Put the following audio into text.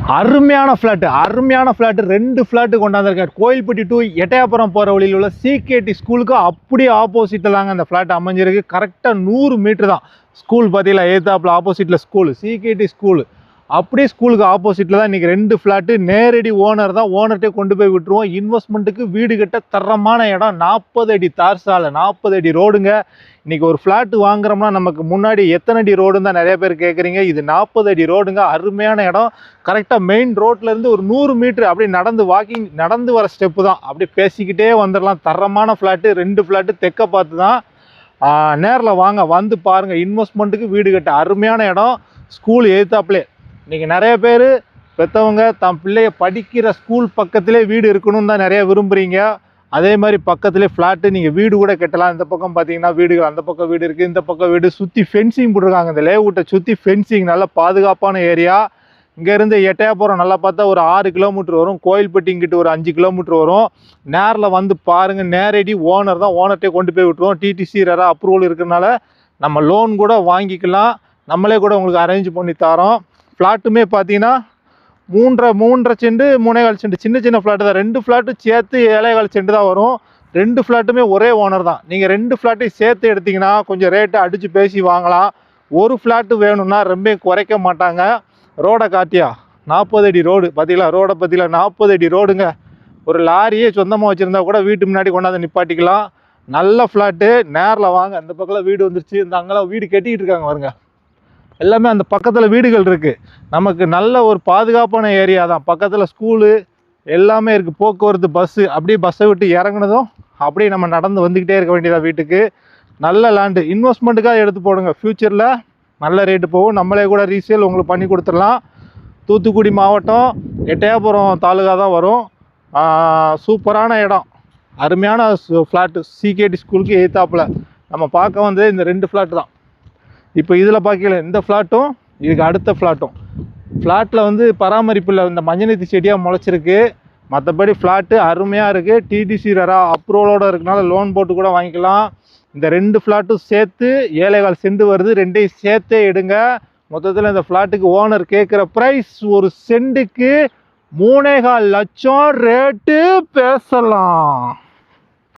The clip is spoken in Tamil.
அருமையான flat 2 flat கொண்டாந்துருக்காரு. Kovilpatti to Ettayapuram போகிற வழியில் உள்ள சிகேடி ஸ்கூலுக்கு அப்படியே ஆப்போசிட்டில் தாங்க அந்த ஃப்ளாட் அமைஞ்சிருக்கு. கரெக்டாக 100 மீட்டர் தான். ஸ்கூல் பார்த்தீங்களா, ஏத்தாப்பில் ஆப்போசிட்டில் ஸ்கூலு, சிகேடி ஸ்கூலு. அப்படியே ஸ்கூலுக்கு ஆப்போசிட்டில் தான் இன்றைக்கி 2 ஃப்ளாட்டு. நேரடி ஓனர் தான், ஓனர்கிட்டே கொண்டு போய் விட்டுருவோம். இன்வெஸ்ட்மெண்ட்டுக்கு வீடு கட்ட தரமான இடம். 40 அடி தார் சாலை, 40 அடி ரோடுங்க. இன்றைக்கி ஒரு ஃப்ளாட்டு வாங்குறோம்னா நமக்கு முன்னாடி எத்தனை அடி ரோடுன்னு தான் நிறைய பேர் கேட்குறீங்க. இது 40 அடி ரோடுங்க. அருமையான இடம். கரெக்டாக மெயின் ரோட்லேருந்து ஒரு 100 மீட்ரு அப்படியே நடந்து வர ஸ்டெப்பு தான். அப்படியே பேசிக்கிட்டே வந்துடலாம். தரமான ஃப்ளாட்டு, 2 ஃப்ளாட்டு தெற்க பார்த்து தான். நேரில் வாங்க, வந்து பாருங்கள். இன்வெஸ்ட்மெண்ட்டுக்கு வீடு கட்ட அருமையான இடம். ஸ்கூல் எதிர்த்தாப்புலே. இன்றைக்கி நிறைய பேர் பெற்றவங்க தம் பிள்ளைய படிக்கிற ஸ்கூல் பக்கத்திலே வீடு இருக்கணும்னு தான் நிறைய விரும்புகிறீங்க. அதே மாதிரி பக்கத்துலேயே ஃப்ளாட்டு, நீங்கள் வீடு கூட கட்டலாம். இந்த பக்கம் பார்த்தீங்கன்னா வீடுகள், அந்த பக்கம் வீடு இருக்குது, இந்த பக்கம் வீடு. சுற்றி ஃபென்சிங் போட்டிருக்காங்க. இந்த லேஅவுட்டை சுற்றி ஃபென்சிங், நல்ல பாதுகாப்பான ஏரியா. இங்கேருந்து எட்டயபுரம் நல்லா பார்த்தா ஒரு 6 கிலோமீட்டர் வரும். கோயில்பட்டி இங்கிட்டு ஒரு 5 கிலோமீட்டர் வரும். நேரில் வந்து பாருங்கள். நேரடி ஓனர் தான், ஓனர்கிட்டே கொண்டு போய் விட்டுருவோம். டிடிசி ரெரா அப்ரூவல் இருக்கிறனால நம்ம லோன் கூட வாங்கிக்கலாம். நம்மளே கூட உங்களுக்கு அரேஞ்ச் பண்ணி தரோம். ஃப்ளாட்டுமே பார்த்தீங்கன்னா 3.5 சென்ட் 3.25 சென்ட் சின்ன ஃப்ளாட்டு தான். 2 ஃப்ளாட்டும் சேர்த்து 7.25 சென்ட் தான் வரும். 2 ஃப்ளாட்டுமே ஒரே ஓனர் தான். நீங்கள் 2 ஃப்ளாட்டையும் சேர்த்து எடுத்திங்கன்னா கொஞ்சம் ரேட்டை அடித்து பேசி வாங்கலாம். ஒரு ஃப்ளாட்டு வேணும்னா ரொம்ப குறைக்க மாட்டாங்க. ரோடை காட்டியா 40 அடி ரோடு பார்த்தீங்களா, ரோடை பார்த்தீங்களா, 40 அடி ரோடுங்க. ஒரு லாரியே சொந்தமாக வச்சுருந்தா கூட வீட்டு முன்னாடி கொண்டாந்து நிப்பாட்டிக்கலாம். நல்ல ஃப்ளாட்டு. நேரில் வாங்க. அந்த பக்கத்தில் வீடு வந்துருச்சு. இந்த அங்கெல்லாம் வீடு கட்டிக்கிட்டு இருக்காங்க பாருங்க. எல்லாமே அந்த பக்கத்தில் வீடுகள் இருக்குது. நமக்கு நல்ல ஒரு பாதுகாப்பான ஏரியா தான். பக்கத்தில் ஸ்கூலு எல்லாமே இருக்குது. போக்குவரத்து, பஸ்ஸு. அப்படியே பஸ்ஸை விட்டு இறங்குனதும் அப்படியே நம்ம நடந்து வந்துக்கிட்டே இருக்க வேண்டியதாக வீட்டுக்கு. நல்ல லேண்டு. இன்வெஸ்ட்மெண்ட்டுக்காக எடுத்து போடுங்க. ஃப்யூச்சரில் நல்ல ரேட்டு போகும். நம்மளே கூட ரீசேல் உங்களுக்கு பண்ணி கொடுத்துடலாம். தூத்துக்குடி மாவட்டம் எட்டயபுரம் தாலுகா தான் வரும். சூப்பரான இடம். அருமையான ஃப்ளாட்டு. சிகேடி ஸ்கூலுக்கு எதிர்த்தாப்பில் நம்ம பார்க்க வந்து இந்த 2 ஃப்ளாட்டு தான். இப்போ இதில் பார்க்கல, இந்த ஃப்ளாட்டும் இதுக்கு அடுத்த ஃப்ளாட்டும். ஃப்ளாட்டில் வந்து பராமரிப்பு இல்லை, இந்த மஞ்சநீத்தி செடியாக முளைச்சிருக்கு. மற்றபடி ஃப்ளாட்டு அருமையாக இருக்குது. டிடிசி ரெரா அப்ரூவலோடு இருக்கனால லோன் போட்டு கூட வாங்கிக்கலாம். இந்த 2 ஃப்ளாட்டும் சேர்த்து 7.25 சென்ட் வருது. 2ஐயும் சேர்த்தே எடுங்க. மொத்தத்தில் இந்த ஃப்ளாட்டுக்கு ஓனர் கேட்குற ப்ரைஸ் ஒரு சென்ட்டுக்கு 3.25 லட்சம் ரேட்டு பேசலாம்.